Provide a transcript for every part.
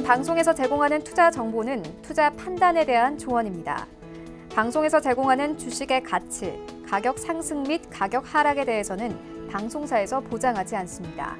이번 방송에서 제공하는 투자 정보는 투자 판단에 대한 조언입니다. 방송에서 제공하는 주식의 가치, 가격 상승 및 가격 하락에 대해서는 방송사에서 보장하지 않습니다.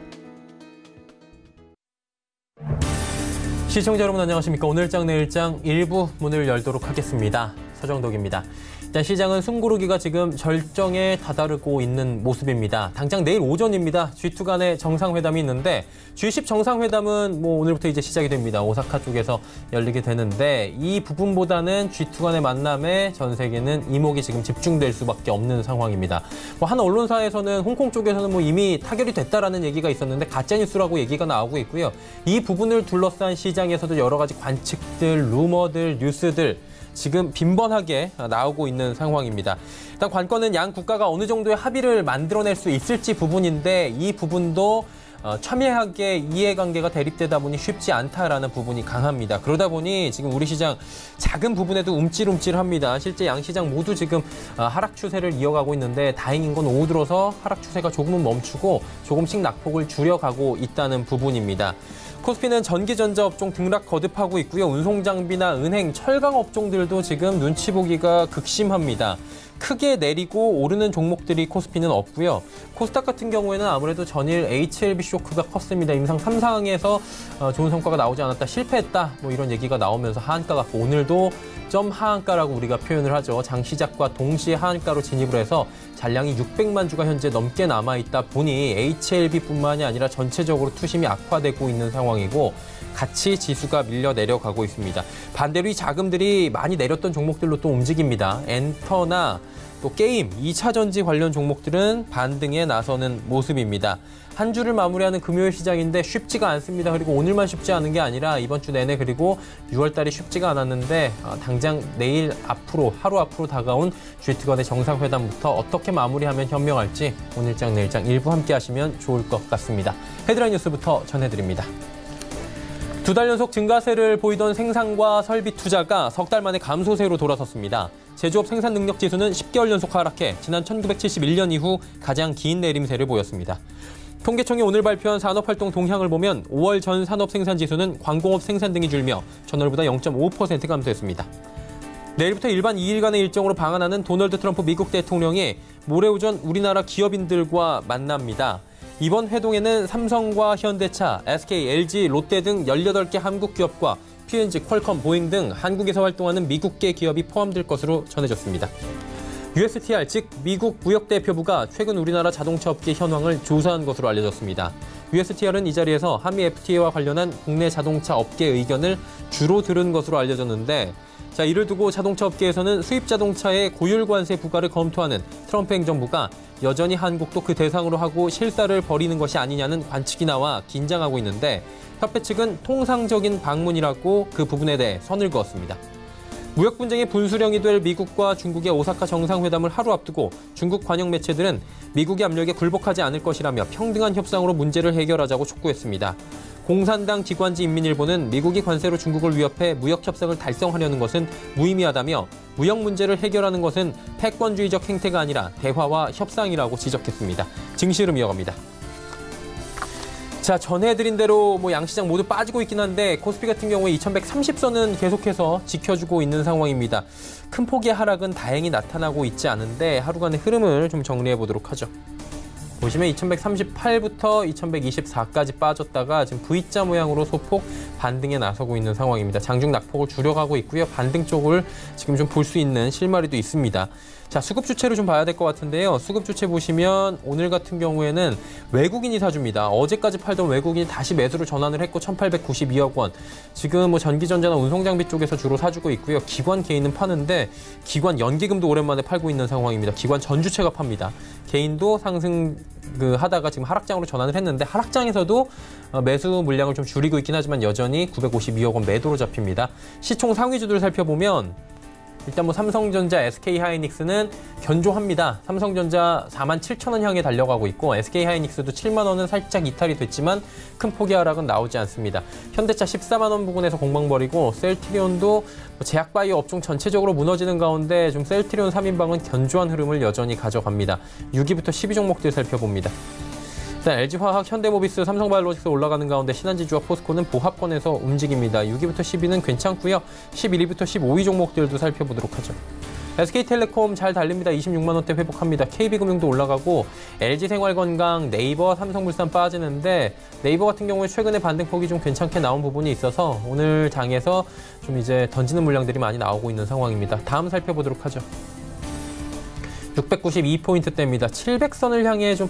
시청자 여러분 안녕하십니까. 오늘장 내일장 일부 문을 열도록 하겠습니다. 서정덕입니다. 일단 시장은 숨고르기가 지금 절정에 다다르고 있는 모습입니다. 당장 내일 오전입니다. G2 간의 정상회담이 있는데 G10 정상회담은 오늘부터 이제 시작이 됩니다. 오사카 쪽에서 열리게 되는데 이 부분보다는 G2 간의 만남에 전 세계는 이목이 지금 집중될 수밖에 없는 상황입니다. 한 언론사에서는 홍콩 쪽에서는 이미 타결이 됐다라는 얘기가 있었는데 가짜뉴스라고 얘기가 나오고 있고요. 이 부분을 둘러싼 시장에서도 여러 가지 관측들, 루머들, 뉴스들 지금 빈번하게 나오고 있는 상황입니다. 일단 관건은 양 국가가 어느 정도의 합의를 만들어낼 수 있을지 부분인데 이 부분도 첨예하게 이해관계가 대립되다 보니 쉽지 않다라는 부분이 강합니다. 그러다 보니 지금 우리 시장 작은 부분에도 움찔움찔합니다. 실제 양 시장 모두 지금 하락 추세를 이어가고 있는데 다행인 건 오후 들어서 하락 추세가 조금은 멈추고 조금씩 낙폭을 줄여가고 있다는 부분입니다. 코스피는 전기전자 업종 등락 거듭하고 있고요. 운송장비나 은행, 철강 업종들도 지금 눈치 보기가 극심합니다. 크게 내리고 오르는 종목들이 코스피는 없고요. 코스닥 같은 경우에는 아무래도 전일 HLB 쇼크가 컸습니다. 임상 3상에서 좋은 성과가 나오지 않았다, 실패했다 이런 얘기가 나오면서 하한가 같고 오늘도 점 하한가라고 우리가 표현을 하죠. 장 시작과 동시에 하한가로 진입을 해서 잔량이 600만 주가 현재 넘게 남아있다 보니 HLB뿐만이 아니라 전체적으로 투심이 악화되고 있는 상황이고 같이 지수가 밀려 내려가고 있습니다. 반대로 이 자금들이 많이 내렸던 종목들로 또 움직입니다. 엔터나 또 게임, 2차 전지 관련 종목들은 반등에 나서는 모습입니다. 한 주를 마무리하는 금요일 시장인데 쉽지가 않습니다. 그리고 오늘만 쉽지 않은 게 아니라 이번 주 내내 그리고 6월 달이 쉽지가 않았는데 당장 내일 앞으로 하루 앞으로 다가온 G2 간의 정상회담부터 어떻게 마무리하면 현명할지 오늘장 내일장 일부 함께 하시면 좋을 것 같습니다. 헤드라인 뉴스부터 전해드립니다. 2달 연속 증가세를 보이던 생산과 설비 투자가 석 달 만에 감소세로 돌아섰습니다. 제조업 생산 능력 지수는 10개월 연속 하락해 지난 1971년 이후 가장 긴 내림세를 보였습니다. 통계청이 오늘 발표한 산업활동 동향을 보면 5월 전 산업 생산 지수는 광공업 생산 등이 줄며 전월보다 0.5% 감소했습니다. 내일부터 일반 2일간의 일정으로 방한하는 도널드 트럼프 미국 대통령이 모레 오전 우리나라 기업인들과 만납니다. 이번 회동에는 삼성과 현대차, SK, LG, 롯데 등 18개 한국 기업과 P&G, 퀄컴, 보잉 등 한국에서 활동하는 미국계 기업이 포함될 것으로 전해졌습니다. USTR, 즉 미국 무역대표부가 최근 우리나라 자동차 업계 현황을 조사한 것으로 알려졌습니다. USTR은 이 자리에서 한미 FTA와 관련한 국내 자동차 업계 의견을 주로 들은 것으로 알려졌는데 이를 두고 자동차 업계에서는 수입 자동차의 고율 관세 부과를 검토하는 트럼프 행정부가 여전히 한국도 그 대상으로 하고 실사를 벌이는 것이 아니냐는 관측이 나와 긴장하고 있는데 협회 측은 통상적인 방문이라고 그 부분에 대해 선을 그었습니다. 무역 분쟁의 분수령이 될 미국과 중국의 오사카 정상회담을 하루 앞두고 중국 관영 매체들은 미국의 압력에 굴복하지 않을 것이라며 평등한 협상으로 문제를 해결하자고 촉구했습니다. 공산당 기관지 인민일보는 미국이 관세로 중국을 위협해 무역 협상을 달성하려는 것은 무의미하다며 무역 문제를 해결하는 것은 패권주의적 행태가 아니라 대화와 협상이라고 지적했습니다. 증시를 이어갑니다. 전해드린 대로 양시장 모두 빠지고 있긴 한데 코스피 같은 경우에 2130선은 계속해서 지켜주고 있는 상황입니다. 큰 폭의 하락은 다행히 나타나고 있지 않은데 하루간의 흐름을 좀 정리해 보도록 하죠. 보시면 2138부터 2124까지 빠졌다가 지금 V자 모양으로 소폭 반등에 나서고 있는 상황입니다. 장중 낙폭을 줄여가고 있고요. 반등 쪽을 지금 좀 볼 수 있는 실마리도 있습니다. 수급 주체를 좀 봐야 될 것 같은데요. 수급 주체 보시면 오늘 같은 경우에는 외국인이 사줍니다. 어제까지 팔던 외국인이 다시 매수를 전환을 했고 1892억 원. 지금 전기전자나 운송장비 쪽에서 주로 사주고 있고요. 기관 개인은 파는데 기관 연기금도 오랜만에 팔고 있는 상황입니다. 기관 전주체가 팝니다. 개인도 상승 하다가 지금 하락장으로 전환을 했는데 하락장에서도 매수 물량을 좀 줄이고 있긴 하지만 여전히 952억 원 매도로 잡힙니다. 시총 상위주들 살펴보면 일단 삼성전자, SK하이닉스는 견조합니다. 삼성전자 47,000원 향해 달려가고 있고 SK하이닉스도 7만 원은 살짝 이탈이 됐지만 큰 폭의 하락은 나오지 않습니다. 현대차 14만 원 부근에서 공방 벌이고 셀트리온도 제약바이오 업종 전체적으로 무너지는 가운데 좀 셀트리온 3인방은 견조한 흐름을 여전히 가져갑니다. 6위부터 10위 종목들 살펴봅니다. 일단 LG화학, 현대모비스, 삼성바이오로직스 올라가는 가운데 신한지주와 포스코는 보합권에서 움직입니다. 6위부터 10위는 괜찮고요. 11위부터 15위 종목들도 살펴보도록 하죠. SK텔레콤 잘 달립니다. 26만 원대 회복합니다. KB금융도 올라가고 LG생활건강, 네이버, 삼성물산 빠지는데 네이버 같은 경우에 최근에 반등폭이 좀 괜찮게 나온 부분이 있어서 오늘 장에서 좀 이제 던지는 물량들이 많이 나오고 있는 상황입니다. 다음 살펴보도록 하죠. 692포인트대입니다. 700선을 향해 좀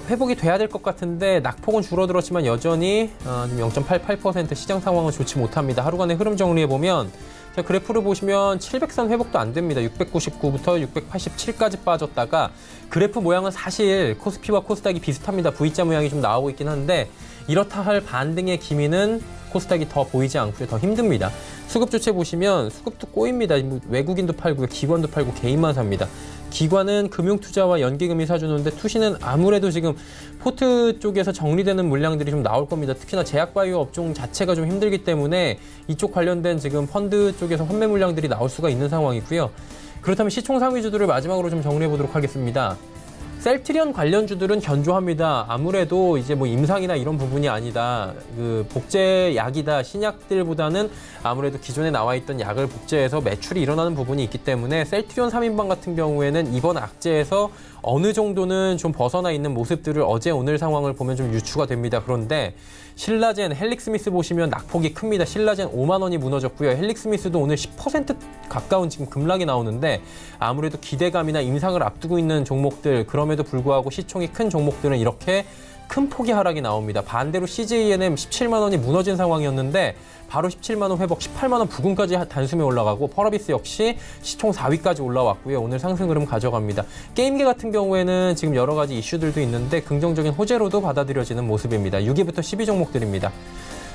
회복이 돼야 될 것 같은데 낙폭은 줄어들었지만 여전히 0.88% 시장 상황은 좋지 못합니다. 하루간의 흐름 정리해보면 그래프를 보시면 700선 회복도 안 됩니다. 699부터 687까지 빠졌다가 그래프 모양은 사실 코스피와 코스닥이 비슷합니다. V자 모양이 좀 나오고 있긴 한데 이렇다 할 반등의 기미는 코스닥이 더 보이지 않고요. 더 힘듭니다. 수급 조치 보시면 수급도 꼬입니다. 외국인도 팔고요. 기관도 팔고 개인만 삽니다. 기관은 금융투자와 연기금이 사주는데 투시는 아무래도 지금 포트 쪽에서 정리되는 물량들이 좀 나올 겁니다. 특히나 제약바이오 업종 자체가 좀 힘들기 때문에 이쪽 관련된 지금 펀드 쪽에서 환매 물량들이 나올 수가 있는 상황이고요. 그렇다면 시총 상위주들을 마지막으로 좀 정리해 보도록 하겠습니다. 셀트리온 관련주들은 견조합니다. 아무래도 이제 뭐 임상이나 이런 부분이 아니다. 그 복제약이다. 신약들보다는 아무래도 기존에 나와 있던 약을 복제해서 매출이 일어나는 부분이 있기 때문에 셀트리온 3인방 같은 경우에는 이번 악재에서 어느 정도는 좀 벗어나 있는 모습들을 어제 오늘 상황을 보면 좀 유추가 됩니다. 그런데 신라젠, 헬릭스미스 보시면 낙폭이 큽니다. 신라젠 5만 원이 무너졌고요. 헬릭스미스도 오늘 10% 가까운 지금 급락이 나오는데 아무래도 기대감이나 임상을 앞두고 있는 종목들 그럼에도 불구하고 시총이 큰 종목들은 이렇게 큰 폭의 하락이 나옵니다. 반대로 CJENM 17만 원이 무너진 상황이었는데 바로 17만 원 회복, 18만 원 부근까지 단숨에 올라가고 펄어비스 역시 시총 4위까지 올라왔고요. 오늘 상승 흐름 가져갑니다. 게임계 같은 경우에는 지금 여러 가지 이슈들도 있는데 긍정적인 호재로도 받아들여지는 모습입니다. 6위부터 10위 종목들입니다.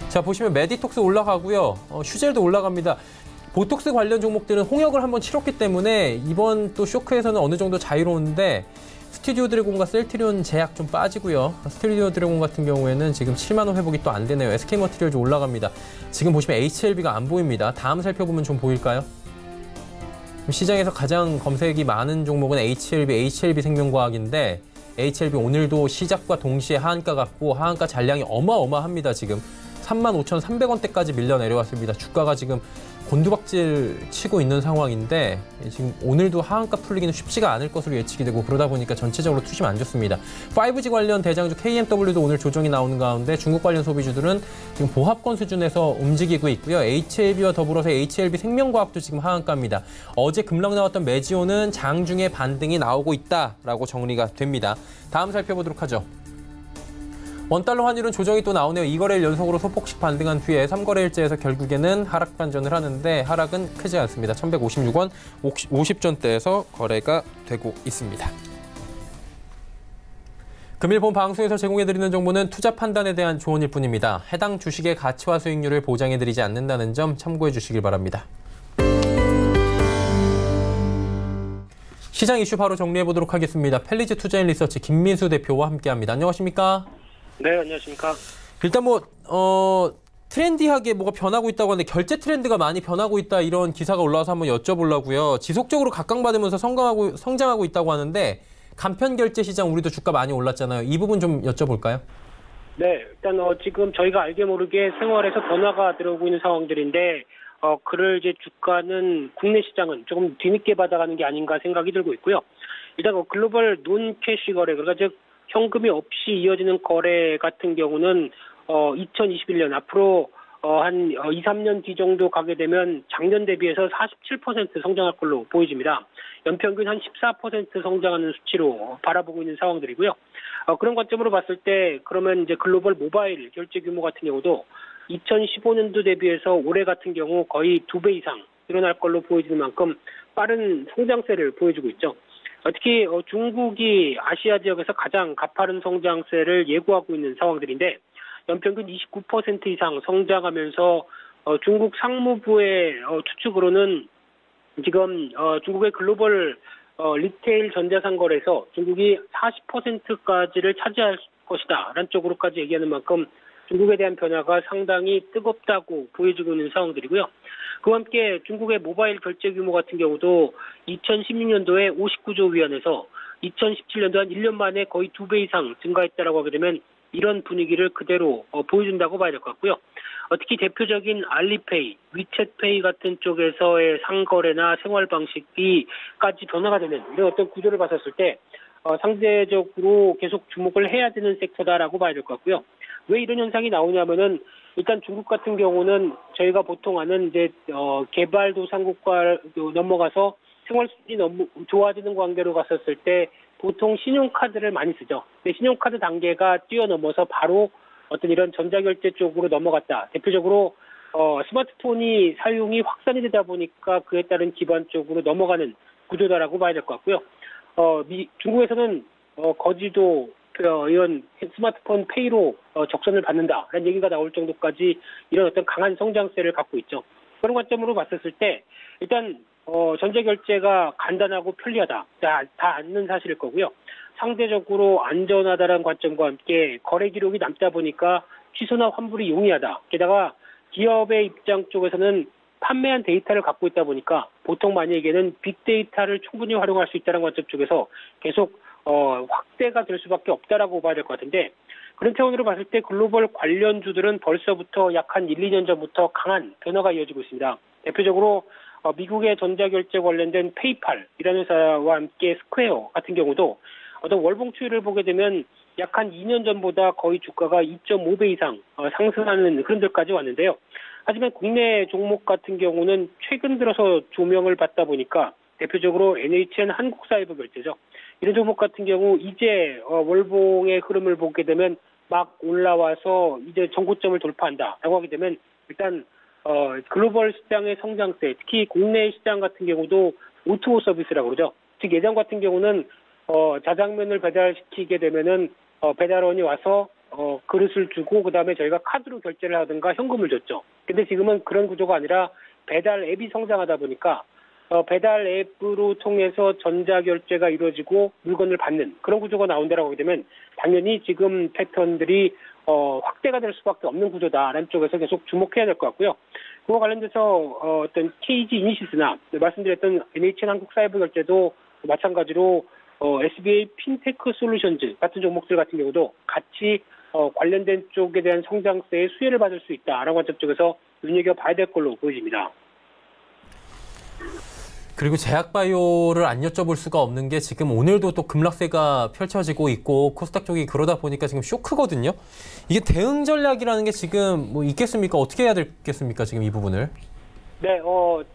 자, 보시면 메디톡스 올라가고요. 슈젤도 올라갑니다. 보톡스 관련 종목들은 홍역을 한번 치렀기 때문에 이번 또 쇼크에서는 어느 정도 자유로운데 스튜디오 드래곤과 셀트리온 제약 좀 빠지고요. 스튜디오 드래곤 같은 경우에는 지금 7만 원 회복이 또 안 되네요. SK머티리얼즈 올라갑니다. 지금 보시면 HLB가 안 보입니다. 다음 살펴보면 좀 보일까요? 시장에서 가장 검색이 많은 종목은 HLB 생명과학인데 HLB 오늘도 시작과 동시에 하한가 갔고 하한가 잔량이 어마어마합니다. 지금 35,300원대까지 밀려 내려왔습니다. 주가가 지금 곤두박질 치고 있는 상황인데 지금 오늘도 하한가 풀리기는 쉽지가 않을 것으로 예측이 되고 그러다 보니까 전체적으로 투심 안 좋습니다. 5G 관련 대장주 KMW도 오늘 조정이 나오는 가운데 중국 관련 소비주들은 지금 보합권 수준에서 움직이고 있고요. HLB와 더불어서 HLB 생명과학도 지금 하한가입니다. 어제 급락 나왔던 메지오는 장중에 반등이 나오고 있다라고 정리가 됩니다. 다음 살펴보도록 하죠. 원달러 환율은 조정이 또 나오네요. 2거래일 연속으로 소폭씩 반등한 뒤에 3거래일째에서 결국에는 하락 반전을 하는데 하락은 크지 않습니다. 1,156원 50전대에서 거래가 되고 있습니다. 금일 본 방송에서 제공해드리는 정보는 투자 판단에 대한 조언일 뿐입니다. 해당 주식의 가치와 수익률을 보장해드리지 않는다는 점 참고해 주시길 바랍니다. 시장 이슈 바로 정리해보도록 하겠습니다. 펠리즈 투자인 리서치 김민수 대표와 함께합니다. 안녕하십니까? 네, 안녕하십니까. 일단 트렌디하게 뭐가 변하고 있다고 하는데 결제 트렌드가 많이 변하고 있다 이런 기사가 올라와서 한번 여쭤보려고요. 지속적으로 각광받으면서 성장하고 있다고 하는데 간편 결제 시장 우리도 주가 많이 올랐잖아요. 이 부분 좀 여쭤볼까요? 네, 일단 지금 저희가 알게 모르게 생활에서 변화가 들어오고 있는 상황들인데 그를 이제 주가는 국내 시장은 조금 뒤늦게 받아가는 게 아닌가 생각이 들고 있고요. 일단 글로벌 논 캐시 거래, 그러니까 즉 현금이 없이 이어지는 거래 같은 경우는 2021년 앞으로 한 2, 3년 뒤 정도 가게 되면 작년 대비해서 47% 성장할 걸로 보여집니다. 연평균 한 14% 성장하는 수치로 바라보고 있는 상황들이고요. 그런 관점으로 봤을 때 그러면 이제 글로벌 모바일 결제 규모 같은 경우도 2015년도 대비해서 올해 같은 경우 거의 2배 이상 늘어날 걸로 보여지는 만큼 빠른 성장세를 보여주고 있죠. 특히 중국이 아시아 지역에서 가장 가파른 성장세를 예고하고 있는 상황들인데 연평균 29% 이상 성장하면서 중국 상무부의 추측으로는 지금 중국의 글로벌 리테일 전자상거래에서 중국이 40%까지를 차지할 것이다 라는 쪽으로까지 얘기하는 만큼 중국에 대한 변화가 상당히 뜨겁다고 보여지고 있는 상황들이고요. 그와 함께 중국의 모바일 결제 규모 같은 경우도 2016년도에 59조 위안에서 2017년도 한 1년 만에 거의 2배 이상 증가했다라고 하게 되면 이런 분위기를 그대로 보여준다고 봐야 될 것 같고요. 특히 대표적인 알리페이, 위챗페이 같은 쪽에서의 상거래나 생활 방식이까지 변화가 되는 이런 어떤 구조를 봤었을 때 상대적으로 계속 주목을 해야 되는 섹터다라고 봐야 될 것 같고요. 왜 이런 현상이 나오냐면은 일단 중국 같은 경우는 저희가 보통 아는 이제 개발도상국가 넘어가서 생활 수준이 너무 좋아지는 관계로 갔었을 때 보통 신용카드를 많이 쓰죠. 근데 신용카드 단계가 뛰어넘어서 바로 어떤 이런 전자결제 쪽으로 넘어갔다. 대표적으로 스마트폰이 사용이 확산이 되다 보니까 그에 따른 기반 쪽으로 넘어가는 구조다라고 봐야 될 것 같고요. 중국에서는 거지도 이런 스마트폰 페이로 적선을 받는다라는 얘기가 나올 정도까지 이런 어떤 강한 성장세를 갖고 있죠. 그런 관점으로 봤었을 때 일단 전자결제가 간단하고 편리하다. 다 아는 사실일 거고요. 상대적으로 안전하다라는 관점과 함께 거래 기록이 남다 보니까 취소나 환불이 용이하다. 게다가 기업의 입장 쪽에서는 판매한 데이터를 갖고 있다 보니까 보통 많이 얘기하는 빅데이터를 충분히 활용할 수 있다는 관점 쪽에서 계속 확대가 될 수밖에 없다라고 봐야 될 것 같은데 그런 차원으로 봤을 때 글로벌 관련주들은 벌써부터 약 한 1, 2년 전부터 강한 변화가 이어지고 있습니다. 대표적으로 미국의 전자결제 관련된 페이팔이라는 회사와 함께 스퀘어 같은 경우도 어떤 월봉 추이를 보게 되면 약 한 2년 전보다 거의 주가가 2.5배 이상 상승하는 흐름들까지 왔는데요. 하지만 국내 종목 같은 경우는 최근 들어서 조명을 받다 보니까 대표적으로 NHN 한국사이버결제죠. 이런 종목 같은 경우 이제 월봉의 흐름을 보게 되면 막 올라와서 이제 정고점을 돌파한다라고 하게 되면 일단 글로벌 시장의 성장세, 특히 국내 시장 같은 경우도 O2O 서비스라고 그러죠. 즉 예전 같은 경우는 자장면을 배달시키게 되면은 배달원이 와서 그릇을 주고 그다음에 저희가 카드로 결제를 하든가 현금을 줬죠. 근데 지금은 그런 구조가 아니라 배달 앱이 성장하다 보니까 배달 앱으로 통해서 전자결제가 이루어지고 물건을 받는 그런 구조가 나온다라고 하게 되면 당연히 지금 패턴들이 확대가 될 수밖에 없는 구조다라는 쪽에서 계속 주목해야 될 것 같고요. 그와 관련돼서 어떤 KG 이니시스나 말씀드렸던 NHN 한국사이버결제도 마찬가지로 SBA 핀테크 솔루션즈 같은 종목들 같은 경우도 같이 관련된 쪽에 대한 성장세의 수혜를 받을 수 있다라는 관점 쪽에서 눈여겨봐야 될 걸로 보여집니다. 그리고 제약바이오를 안 여쭤볼 수가 없는 게 지금 오늘도 또 급락세가 펼쳐지고 있고 코스닥 쪽이 그러다 보니까 지금 쇼크거든요. 이게 대응 전략이라는 게 지금 뭐 있겠습니까? 어떻게 해야 되겠습니까? 지금 이 부분을. 네,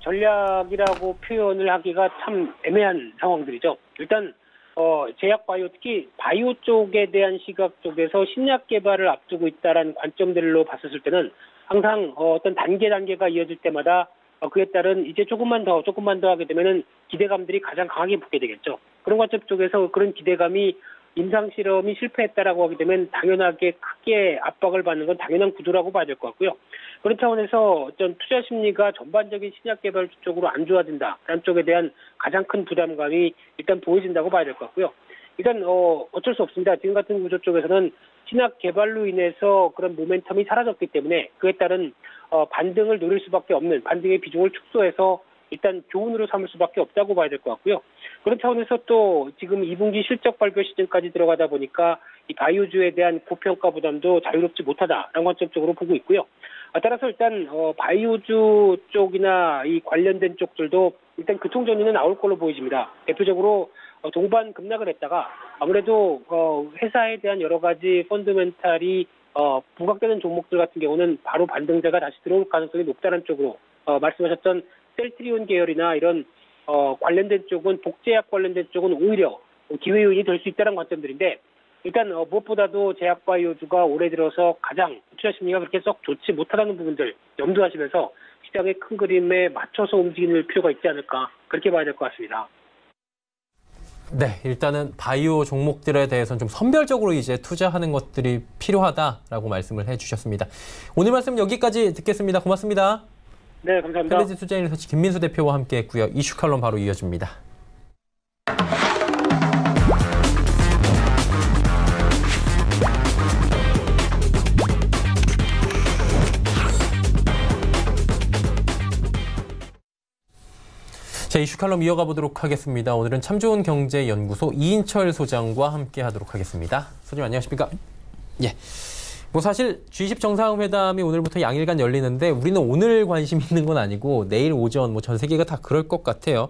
전략이라고 표현을 하기가 참 애매한 상황들이죠. 일단 제약바이오 특히 바이오 쪽에 대한 시각 쪽에서 신약 개발을 앞두고 있다라는 관점들로 봤었을 때는 항상 어떤 단계가 이어질 때마다 그에 따른 이제 조금만 더 하게 되면은 기대감들이 가장 강하게 붙게 되겠죠. 그런 관점 쪽에서 그런 기대감이 임상 실험이 실패했다라고 하게 되면 당연하게 크게 압박을 받는 건 당연한 구조라고 봐야 될 것 같고요. 그런 차원에서 어떤 투자 심리가 전반적인 신약 개발 쪽으로 안 좋아진다라는 쪽에 대한 가장 큰 부담감이 일단 보여진다고 봐야 될 것 같고요. 일단 어쩔 수 없습니다. 지금 같은 구조 쪽에서는 신약 개발로 인해서 그런 모멘텀이 사라졌기 때문에 그에 따른 반등을 노릴 수밖에 없는 반등의 비중을 축소해서 일단 교훈으로 삼을 수밖에 없다고 봐야 될 것 같고요. 그런 차원에서 또 지금 2분기 실적 발표 시즌까지 들어가다 보니까 이 바이오주에 대한 고평가 부담도 자유롭지 못하다라는 관점적으로 보고 있고요. 따라서 일단 바이오주 쪽이나 이 관련된 쪽들도 일단 교통정리는 나올 걸로 보여집니다. 대표적으로 동반 급락을 했다가 아무래도 회사에 대한 여러 가지 펀드멘탈이 부각되는 종목들 같은 경우는 바로 반등세가 다시 들어올 가능성이 높다는 쪽으로 말씀하셨던 셀트리온 계열이나 이런 관련된 쪽은 복제약 관련된 쪽은 오히려 기회 요인이 될 수 있다는 관점들인데 일단 무엇보다도 제약바이오주가 올해 들어서 가장 투자 심리가 그렇게 썩 좋지 못하다는 부분들 염두하시면서 시장의 큰 그림에 맞춰서 움직일 필요가 있지 않을까 그렇게 봐야 될 것 같습니다. 네, 일단은 바이오 종목들에 대해서는 좀 선별적으로 이제 투자하는 것들이 필요하다라고 말씀을 해주셨습니다. 오늘 말씀 여기까지 듣겠습니다. 고맙습니다. 네, 감사합니다. 텔레지 투자인 리서치 김민수 대표와 함께했고요. 이슈 칼럼 바로 이어집니다. 자, 자, 이슈 칼럼 이어가 보도록 하겠습니다. 오늘은 참 좋은 경제연구소 이인철 소장과 함께 하도록 하겠습니다. 소장님 안녕하십니까? 예. 뭐 사실 G20 정상회담이 오늘부터 양일간 열리는데 우리는 오늘 관심 있는 건 아니고 내일 오전 뭐 전 세계가 다 그럴 것 같아요.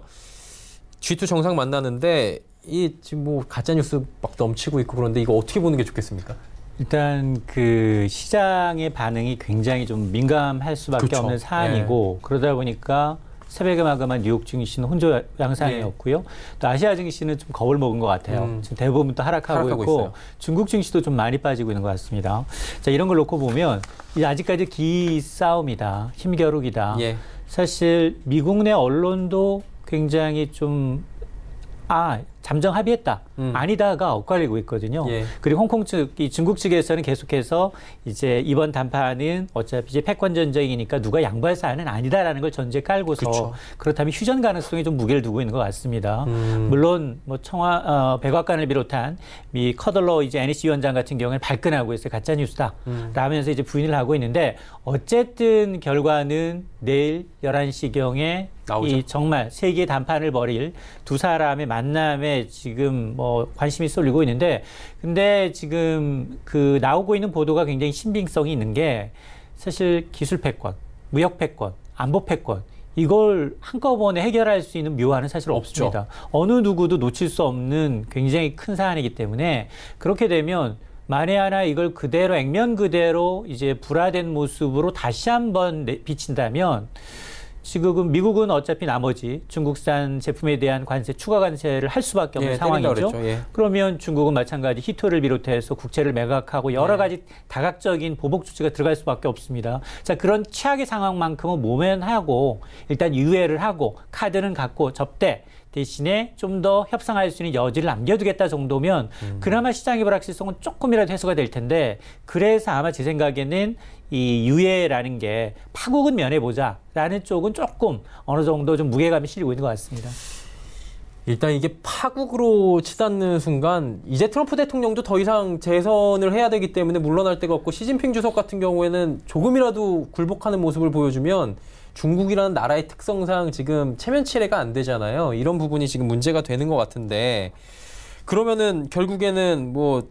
G2 정상 만나는데 이 지금 뭐 가짜 뉴스 막 넘치고 있고 그런데 이거 어떻게 보는 게 좋겠습니까? 일단 그 시장의 반응이 굉장히 좀 민감할 수밖에 그렇죠. 없는 사안이고 그러다 보니까 새벽에 마감한 뉴욕 증시는 혼조 양상이었고요. 또 아시아 증시는 좀 겁을 먹은 것 같아요. 지금 대부분 또 하락하고 있고 있어요. 중국 중국 증시도 좀 많이 빠지고 있는 것 같습니다. 자, 이런 걸 놓고 보면 이제 아직까지 기싸움이다, 힘겨루기다. 예. 사실 미국 내 언론도 굉장히 좀 잠정 합의했다. 아니다가 엇갈리고 있거든요. 예. 그리고 홍콩 측, 이 중국 측에서는 계속해서 이제 이번 담판은 어차피 이제 패권 전쟁이니까 누가 양보할 사안은 아니다라는 걸 전제 깔고서 그쵸. 그렇다면 휴전 가능성에 좀 무게를 두고 있는 것 같습니다. 물론 뭐 백악관을 비롯한 미 커덜러 이제 NEC 위원장 같은 경우는 발끈하고 있어요. 가짜 뉴스다. 라면서 이제 부인을 하고 있는데 어쨌든 결과는 내일 11시경에 이 정말 세계 담판을 벌일 두 사람의 만남에 지금 뭐 관심이 쏠리고 있는데 근데 지금 그 나오고 있는 보도가 굉장히 신빙성이 있는 게 사실 기술 패권, 무역 패권, 안보 패권 이걸 한꺼번에 해결할 수 있는 묘안은 사실 없습니다. 어느 누구도 놓칠 수 없는 굉장히 큰 사안이기 때문에 그렇게 되면 만에 하나 이걸 그대로 액면 그대로 이제 불화된 모습으로 다시 한번 비친다면 지금 미국은 어차피 나머지 중국산 제품에 대한 관세, 추가 관세를 할 수밖에 없는 상황이죠. 그러면 중국은 마찬가지 히토를 비롯해서 국채를 매각하고 여러 가지 다각적인 보복 조치가 들어갈 수밖에 없습니다. 자, 그런 최악의 상황만큼은 모면하고 일단 유예를 하고 카드는 갖고 접대. 대신에 좀 더 협상할 수 있는 여지를 남겨두겠다 정도면 그나마 시장의 불확실성은 조금이라도 해소가 될 텐데 그래서 아마 제 생각에는 이 유예라는 게 파국은 면해보자라는 쪽은 조금 어느 정도 좀 무게감이 실리고 있는 것 같습니다. 일단 이게 파국으로 치닫는 순간 이제 트럼프 대통령도 더 이상 재선을 해야 되기 때문에 물러날 데가 없고 시진핑 주석 같은 경우에는 조금이라도 굴복하는 모습을 보여주면 중국이라는 나라의 특성상 지금 체면 치레가 안 되잖아요. 이런 부분이 지금 문제가 되는 것 같은데 그러면은 결국에는 뭐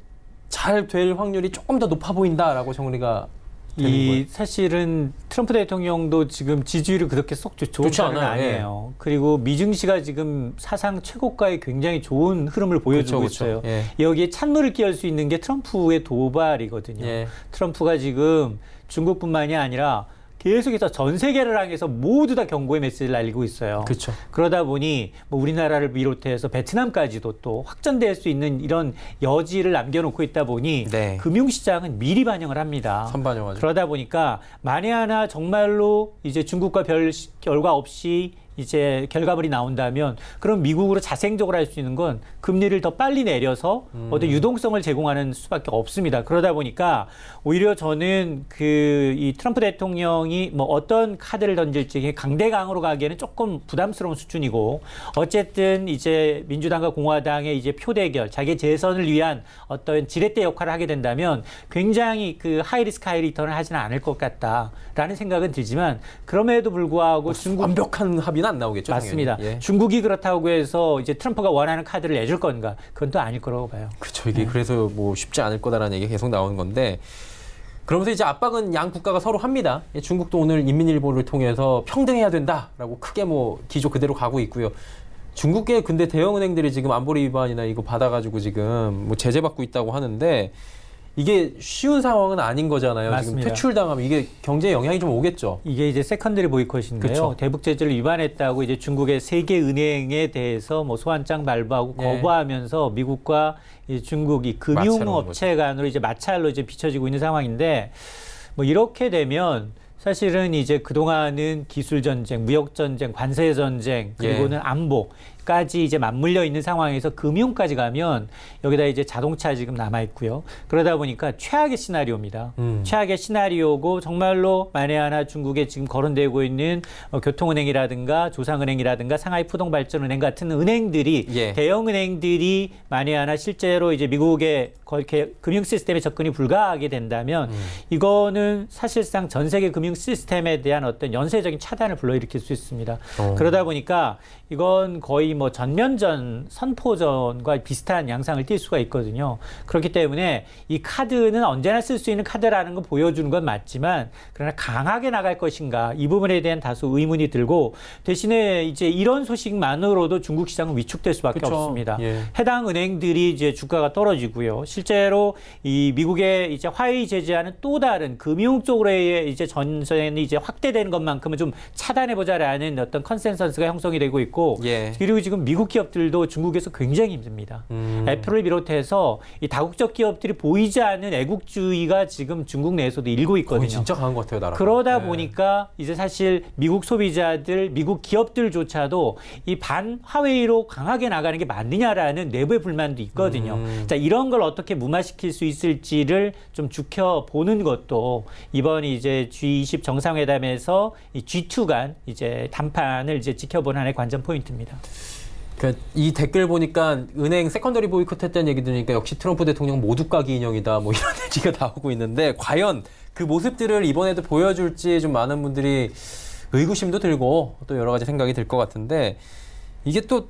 잘 될 확률이 조금 더 높아 보인다라고 정리가 되는 거예요. 사실은 트럼프 대통령도 지금 지지율이 그렇게 쏙 좋은 편은 아니에요. 그리고 미증시가 지금 사상 최고가의 굉장히 좋은 흐름을 보여주고 있어요. 여기에 찬물을 끼얹을 수 있는 게 트럼프의 도발이거든요. 트럼프가 지금 중국뿐만이 아니라 계속해서 전 세계를 향해서 모두 다 경고의 메시지를 날리고 있어요. 그렇죠. 그러다 보니 뭐 우리나라를 비롯해서 베트남까지도 또 확전될 수 있는 이런 여지를 남겨놓고 있다 보니 금융시장은 미리 반영을 합니다. 선반영하죠. 그러다 보니까 만에 하나 정말로 이제 중국과 별 결과 없이 이제 결과물이 나온다면 그럼 미국으로 자생적으로 할 수 있는 건 금리를 더 빨리 내려서 어떤 유동성을 제공하는 수밖에 없습니다. 그러다 보니까 오히려 저는 이 트럼프 대통령이 뭐 어떤 카드를 던질지 강대강으로 가기에는 조금 부담스러운 수준이고 어쨌든 이제 민주당과 공화당의 이제 표 대결, 자기 재선을 위한 어떤 지렛대 역할을 하게 된다면 굉장히 그 하이리스크 하이리턴을 하지는 않을 것 같다라는 생각은 들지만 그럼에도 불구하고 중국 완벽한 합의는 안 나오겠죠. 맞습니다. 중국이 그렇다고 해서 이제 트럼프가 원하는 카드를 내줄 건가? 그건 또 아닐 거라고 봐요. 그렇죠. 이게 그래서 뭐 쉽지 않을 거다라는 얘기가 계속 나오는 건데 그러면서 이제 압박은 양 국가가 서로 합니다. 중국도 오늘 인민일보를 통해서 평등해야 된다라고 크게 뭐 기조 그대로 가고 있고요. 중국의 근데 대형은행들이 지금 안보리 위반이나 이거 받아가지고 지금 뭐 제재받고 있다고 하는데 이게 쉬운 상황은 아닌 거잖아요. 맞습니다. 지금 퇴출당하면 이게 경제에 영향이 좀 오겠죠. 이게 이제 세컨더리 보이콧인데요. 그렇죠. 대북 제재를 위반했다고 이제 중국의 세계 은행에 대해서 뭐 소환장 발부하고 거부하면서 미국과 중국이 금융업체 간으로 이제 마찰로 이제 비춰지고 있는 상황인데 뭐 이렇게 되면 사실은 이제 그동안은 기술 전쟁, 무역 전쟁, 관세 전쟁, 그리고는 안보. 까지 이제 맞물려 있는 상황에서 금융까지 가면 여기다 이제 자동차 지금 남아 있고요. 그러다 보니까 최악의 시나리오입니다. 최악의 시나리오고 정말로 만에 하나 중국에 지금 거론되고 있는 교통은행이라든가 조상은행이라든가 상하이 푸동발전은행 같은 은행들이 예. 대형 은행들이 만에 하나 실제로 이제 미국의 금융 시스템에 접근이 불가하게 된다면 이거는 사실상 전 세계 금융 시스템에 대한 어떤 연쇄적인 차단을 불러일으킬 수 있습니다. 그러다 보니까 이건 거의 뭐 전면전, 선포전과 비슷한 양상을 띌 수가 있거든요. 그렇기 때문에 이 카드는 언제나 쓸 수 있는 카드라는 걸 보여주는 건 맞지만 그러나 강하게 나갈 것인가 이 부분에 대한 다소 의문이 들고 대신에 이제 이런 소식만으로도 중국 시장은 위축될 수밖에 그쵸. 없습니다. 예. 해당 은행들이 이제 주가가 떨어지고요. 실제로 이 미국의 이제 화웨이 제재하는 또 다른 금융 쪽으로의 이제 전선이 이제 확대되는 것만큼은 좀 차단해보자라는 어떤 컨센서스가 형성이 되고 있고 예. 그리고 지금 미국 기업들도 중국에서 굉장히 힘듭니다. 애플을 비롯해서 이 다국적 기업들이 보이지 않는 애국주의가 지금 중국 내에서도 일고 있거든요. 진짜 강한 것 같아요, 나라가. 그러다 네. 보니까 이제 사실 미국 소비자들, 미국 기업들조차도 이 반 화웨이로 강하게 나가는 게 맞느냐라는 내부의 불만도 있거든요. 자, 이런 걸 어떻게 무마시킬 수 있을지를 좀 지켜보는 것도 이번 이제 G20 정상회담에서 이 G2 간 이제 담판을 이제 지켜보는 하나의 관전 포인트입니다. 그러니까 이 댓글 보니까 은행 세컨더리 보이콧했다는 얘기 들으니까 역시 트럼프 대통령 모두까기 인형이다 뭐 이런 얘기가 나오고 있는데 과연 그 모습들을 이번에도 보여줄지 좀 많은 분들이 의구심도 들고 또 여러 가지 생각이 들 것 같은데 이게 또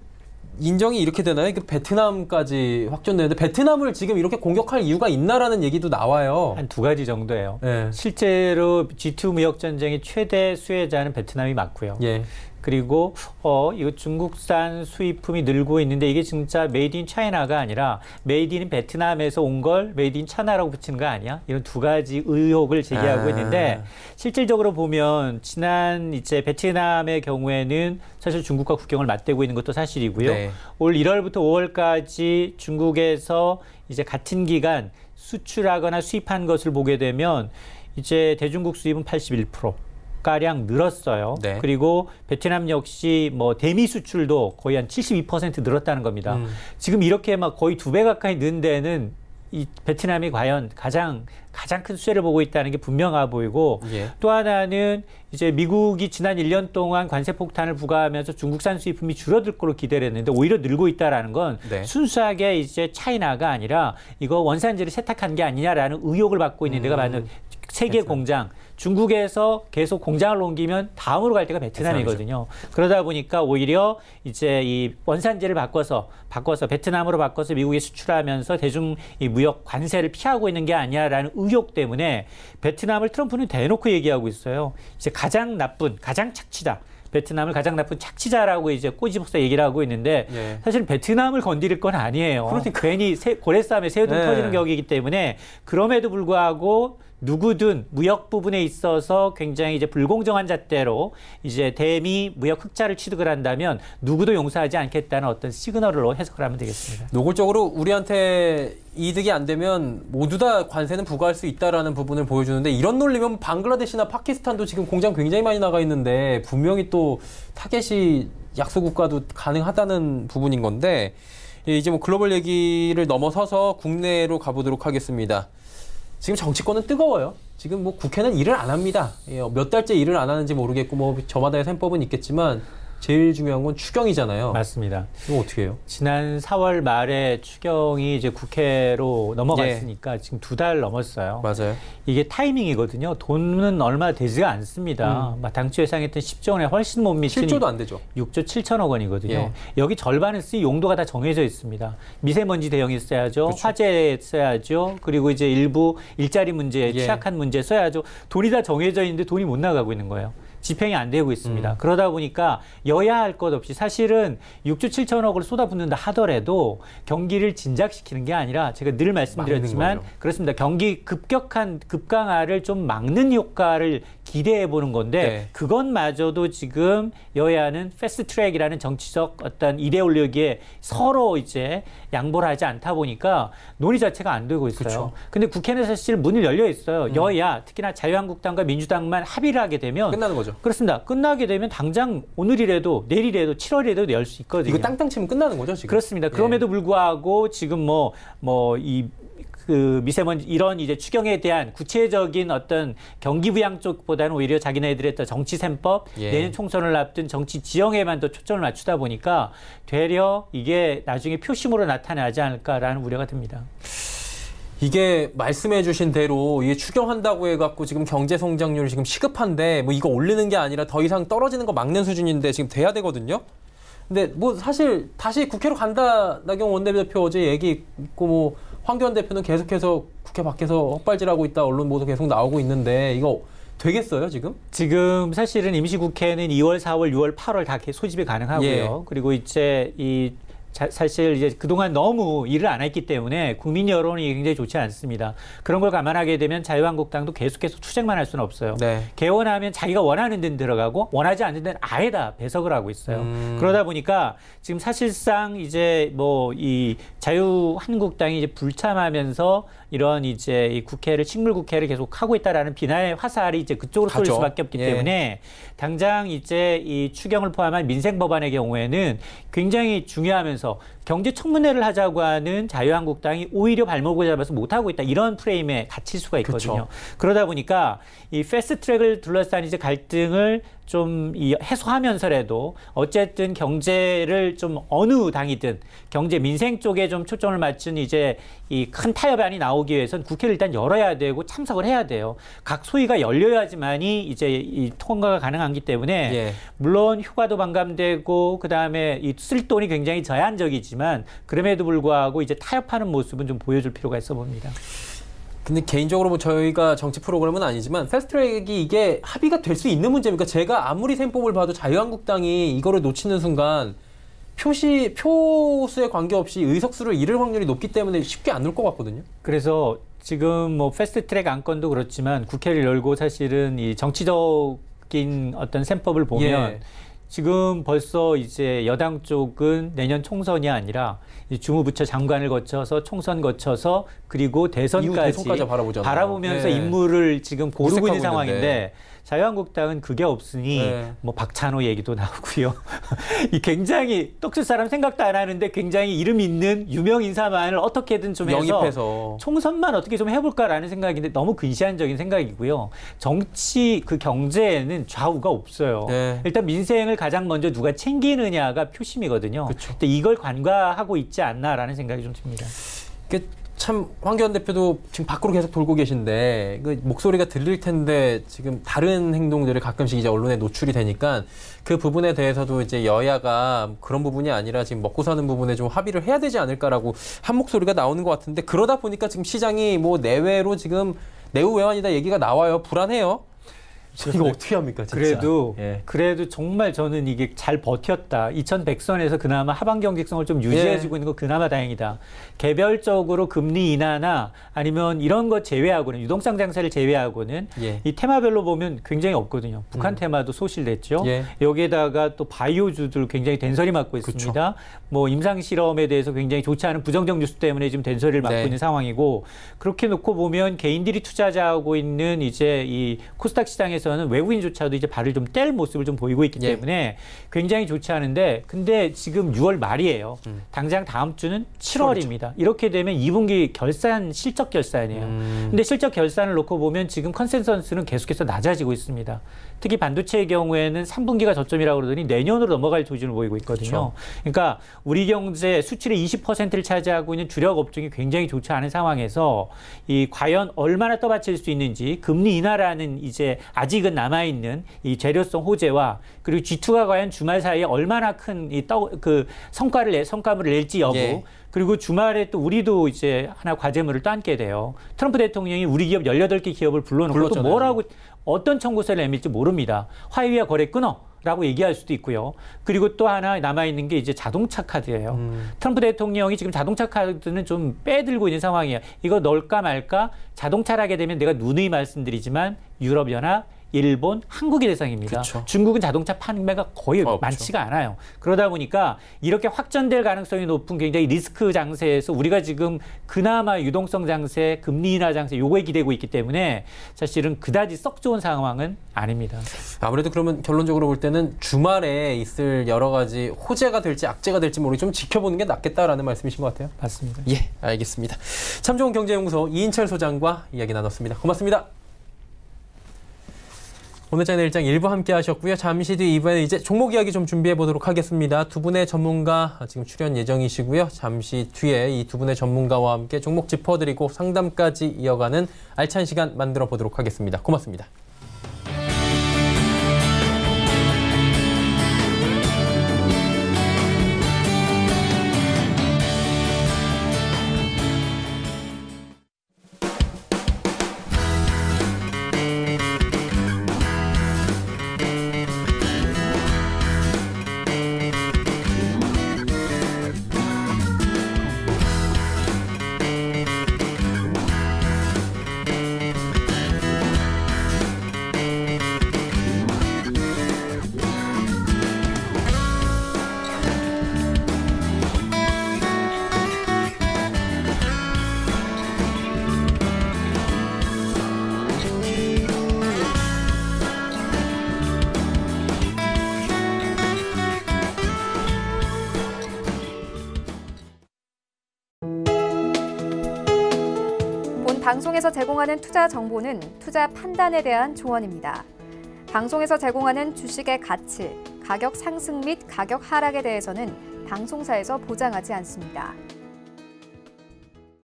인정이 이렇게 되나요? 베트남까지 확전되는데 베트남을 지금 이렇게 공격할 이유가 있나라는 얘기도 나와요. 한 두 가지 정도예요. 네. 실제로 G2 무역 전쟁의 최대 수혜자는 베트남이 맞고요. 예. 그리고 이거 중국산 수입품이 늘고 있는데 이게 진짜 메이드 인 차이나가 아니라 메이드 인 베트남에서 온 걸 메이드 인 차이나라고 붙이는 거 아니야? 이런 두 가지 의혹을 제기하고 있는데 실질적으로 보면 지난 이제 베트남의 경우에는 사실 중국과 국경을 맞대고 있는 것도 사실이고요. 네. 올 1월부터 5월까지 중국에서 이제 같은 기간 수출하거나 수입한 것을 보게 되면 이제 대중국 수입은 81%. 가량 늘었어요. 네. 그리고 베트남 역시 뭐 대미 수출도 거의 한 72% 늘었다는 겁니다. 지금 이렇게 막 거의 2배 가까이 는 데는 이 베트남이 과연 가장 큰 수혜를 보고 있다는 게 분명해 보이고 예. 또 하나는 이제 미국이 지난 1년 동안 관세 폭탄을 부과하면서 중국산 수입품이 줄어들 거로 기대를 했는데 오히려 늘고 있다라는 건 네. 순수하게 이제 차이나가 아니라 이거 원산지를 세탁한 게 아니냐라는 의혹을 받고 있는 데가 많은 세계 공장, 중국에서 계속 공장을 옮기면 다음으로 갈 데가 베트남이거든요. 그러다 보니까 오히려 이제 이 원산지를 바꿔서 베트남으로 바꿔서 미국에 수출하면서 대중 이 무역 관세를 피하고 있는 게 아니야라는 의혹 때문에 베트남을 트럼프는 대놓고 얘기하고 있어요. 이제 가장 착취다. 베트남을 가장 나쁜 착취자라고 이제 꼬집어서 얘기를 하고 있는데 예. 사실 베트남을 건드릴 건 아니에요. 그러니까. 괜히 고래싸움에 새우등 네. 터지는 격이기 때문에 그럼에도 불구하고 누구든 무역 부분에 있어서 굉장히 이제 불공정한 잣대로 이제 대미 무역 흑자를 취득을 한다면 누구도 용서하지 않겠다는 어떤 시그널로 해석을 하면 되겠습니다. 노골적으로 우리한테 이득이 안 되면 모두 다 관세는 부과할 수 있다라는 부분을 보여주는데 이런 논리면 방글라데시나 파키스탄도 지금 공장 굉장히 많이 나가 있는데 분명히 또 타겟이 약소국가도 가능하다는 부분인 건데 이제 뭐 글로벌 얘기를 넘어서서 국내로 가보도록 하겠습니다. 지금 정치권은 뜨거워요. 지금 뭐 국회는 일을 안 합니다. 몇 달째 일을 안 하는지 모르겠고 뭐 저마다의 셈법은 있겠지만 제일 중요한 건 추경이잖아요. 맞습니다. 이거 어떻게 해요? 지난 4월 말에 추경이 이제 국회로 넘어갔으니까 지금 2달 넘었어요. 맞아요. 이게 타이밍이거든요. 돈은 얼마 되지가 않습니다. 당초 예상했던 10조 원에 훨씬 못 미치는 7조도 안 되죠. 6조 7천억 원이거든요. 예. 여기 절반을 쓸 용도가 다 정해져 있습니다. 미세먼지 대응에 써야죠. 그렇죠. 화재에 써야죠. 그리고 이제 일부 일자리 문제에 예. 취약한 문제에 써야죠. 돈이 다 정해져 있는데 돈이 못 나가고 있는 거예요. 집행이 안 되고 있습니다. 그러다 보니까 여야 할 것 없이 사실은 6조 7천억을 쏟아붓는다 하더라도 경기를 진작시키는 게 아니라 제가 늘 말씀드렸지만 그렇습니다. 경기 급격한 급강하를 좀 막는 효과를 기대해 보는 건데 네. 그것마저도 지금 여야는 패스트트랙이라는 정치적 어떤 이데올로기에 서로 이제 양보를 하지 않다 보니까 논의 자체가 안 되고 있어요. 그렇죠. 근데 국회는 사실 문을 열려 있어요. 여야 특히나 자유한국당과 민주당만 합의를 하게 되면 끝나는 거죠. 그렇습니다. 끝나게 되면 당장 오늘이라도 내일이라도 7월이라도 열 수 있거든요. 이거 땅땅 치면 끝나는 거죠, 지금? 그렇습니다. 그럼에도 불구하고 지금 그 미세먼지 이런 이제 추경에 대한 구체적인 어떤 경기 부양 쪽보다는 오히려 자기네들의 또 정치 셈법, 내년 총선을 앞둔 정치 지형에만 더 초점을 맞추다 보니까 되려 이게 나중에 표심으로 나타나지 않을까라는 우려가 듭니다. 이게 말씀해 주신 대로 이게 추경한다고 해갖고 지금 경제 성장률이 지금 시급한데 뭐 이거 올리는 게 아니라 더 이상 떨어지는 거 막는 수준인데 지금 돼야 되거든요. 근데 뭐 사실 다시 국회로 간다 나경원 원내대표 어제 얘기 있고 뭐 황교안 대표는 계속해서 국회 밖에서 헛발질하고 있다 언론 보도 계속 나오고 있는데 이거 되겠어요 지금? 지금 사실은 임시국회는 2월, 4월, 6월, 8월 다 소집이 가능하고요. 예. 그리고 이제 사실 이제 그동안 너무 일을 안 했기 때문에 국민 여론이 굉장히 좋지 않습니다. 그런 걸 감안하게 되면 자유한국당도 계속해서 투쟁만 할 수는 없어요. 네. 개원하면 자기가 원하는 데는 들어가고 원하지 않는 데는 아예 다 배석을 하고 있어요. 그러다 보니까 지금 사실상 이제 뭐 이 자유한국당이 이제 불참하면서 이런 이제 이 국회를 식물 국회를 계속 하고 있다라는 비난의 화살이 이제 그쪽으로 쏠릴 수밖에 없기 때문에 당장 이제 이 추경을 포함한 민생 법안의 경우에는 굉장히 중요하면서 경제 청문회를 하자고 하는 자유한국당이 오히려 발목을 잡아서 못하고 있다. 이런 프레임에 갇힐 수가 있거든요. 그러다 보니까 이 패스트트랙을 둘러싼 이제 갈등을 좀 해소하면서라도 어쨌든 경제를 좀 어느 당이든 경제 민생 쪽에 좀 초점을 맞춘 이제 이 큰 타협안이 나오기 위해서는 국회를 일단 열어야 되고 참석을 해야 돼요. 각 소위가 열려야지만이 이제 이 통과가 가능하기 때문에 물론 휴가도 반감되고 그다음에 이 쓸 돈이 굉장히 제한적이지만 그럼에도 불구하고 이제 타협하는 모습은 좀 보여줄 필요가 있어 봅니다. 근데 개인적으로 뭐 저희가 정치 프로그램은 아니지만 패스트트랙이 이게 합의가 될 수 있는 문제입니까? 제가 아무리 셈법을 봐도 자유한국당이 이거를 놓치는 순간 표수에 관계없이 의석수를 잃을 확률이 높기 때문에 쉽게 안 놓을 것 같거든요. 그래서 지금 뭐 패스트트랙 안건도 그렇지만 국회를 열고 사실은 이 정치적인 어떤 셈법을 보면 지금 벌써 이제 여당 쪽은 내년 총선이 아니라 주무부처 장관을 거쳐서 총선 거쳐서 그리고 대선까지 바라보면서 인물을 지금 고르고 있는 상황인데 자유한국당은 그게 없으니 뭐 박찬호 얘기도 나오고요. 이 굉장히 떡쓸 사람 생각도 안 하는데 굉장히 이름 있는 유명 인사만을 어떻게든 좀 해서 총선만 어떻게 좀 해볼까라는 생각인데 너무 근시안적인 생각이고요. 정치 그 경제에는 좌우가 없어요. 일단 민생을 가장 먼저 누가 챙기느냐가 표심이거든요. 근데 이걸 관과하고 있지 않나라는 생각이 좀 듭니다. 참 황교안 대표도 지금 밖으로 계속 돌고 계신데 그 목소리가 들릴 텐데 지금 다른 행동들이 가끔씩 이제 언론에 노출이 되니까 그 부분에 대해서도 이제 여야가 그런 부분이 아니라 지금 먹고 사는 부분에 좀 합의를 해야 되지 않을까라고 한 목소리가 나오는 것 같은데 그러다 보니까 지금 시장이 뭐 내외로 지금 내후 외환이다 얘기가 나와요. 불안해요. 이거 어떻게 합니까, 진짜? 그래도 정말 저는 이게 잘 버텼다. 2100선에서 그나마 하방 경직성을 좀 유지해주고 있는 거 그나마 다행이다. 개별적으로 금리 인하나 아니면 이런 거 제외하고는 유동성 장세를 제외하고는 이 테마별로 보면 굉장히 없거든요. 북한 테마도 소실됐죠. 여기에다가 또 바이오주들 굉장히 된소리 맞고 있습니다. 뭐 임상 실험에 대해서 굉장히 좋지 않은 부정적 뉴스 때문에 지금 된소리를 맞고 있는 상황이고 그렇게 놓고 보면 개인들이 투자자하고 있는 이제 이 코스닥 시장에서 는 외국인조차도 이제 발을 좀 뗄 모습을 좀 보이고 있기 때문에 굉장히 좋지 않은데 근데 지금 6월 말이에요. 당장 다음 주는 7월입니다. 이렇게 되면 2분기 결산 실적 결산이에요. 근데 실적 결산을 놓고 보면 지금 컨센서스는 계속해서 낮아지고 있습니다. 특히 반도체의 경우에는 3분기가 저점이라고 그러더니 내년으로 넘어갈 조짐을 보이고 있거든요. 그러니까 우리 경제 수출의 20%를 차지하고 있는 주력 업종이 굉장히 좋지 않은 상황에서 이 과연 얼마나 떠받칠 수 있는지 금리 인하라는 이제 아직은 남아있는 이 재료성 호재와 그리고 G2가 과연 주말 사이에 얼마나 큰 이 성과물을 낼지 여부 그리고 주말에 또 우리도 이제 하나 과제물을 또 안게 돼요. 트럼프 대통령이 우리 기업 18개 기업을 불러놓고 또 뭐라고 어떤 청구서를 내밀지 모릅니다. 화해와 거래 끊어. 라고 얘기할 수도 있고요. 그리고 또 하나 남아있는 게 이제 자동차 카드예요. 트럼프 대통령이 지금 자동차 카드는 좀 빼들고 있는 상황이에요. 이거 넣을까 말까? 자동차를 하게 되면 내가 누누이 말씀드리지만 유럽연합, 일본, 한국이 대상입니다. 그쵸. 중국은 자동차 판매가 거의 많지가 않아요. 그러다 보니까 이렇게 확전될 가능성이 높은 굉장히 리스크 장세에서 우리가 지금 그나마 유동성 장세, 금리 인하 장세 요거에 기대고 있기 때문에 사실은 그다지 썩 좋은 상황은 아닙니다. 아무래도 그러면 결론적으로 볼 때는 주말에 있을 여러 가지 호재가 될지 악재가 될지 모르게 좀 지켜보는 게 낫겠다라는 말씀이신 것 같아요. 맞습니다. 예, 알겠습니다. 참 좋은 경제연구소 이인철 소장과 이야기 나눴습니다. 고맙습니다. 오늘 장의 일장 1부 함께 하셨고요. 잠시 뒤 2부에는 이제 종목 이야기 좀 준비해 보도록 하겠습니다. 두 분의 전문가 지금 출연 예정이시고요. 잠시 뒤에 이 두 분의 전문가와 함께 종목 짚어드리고 상담까지 이어가는 알찬 시간 만들어 보도록 하겠습니다. 고맙습니다. 방송에서 제공하는 투자 정보는 투자 판단에 대한 조언입니다. 방송에서 제공하는 주식의 가치, 가격 상승 및 가격 하락에 대해서는 방송사에서 보장하지 않습니다.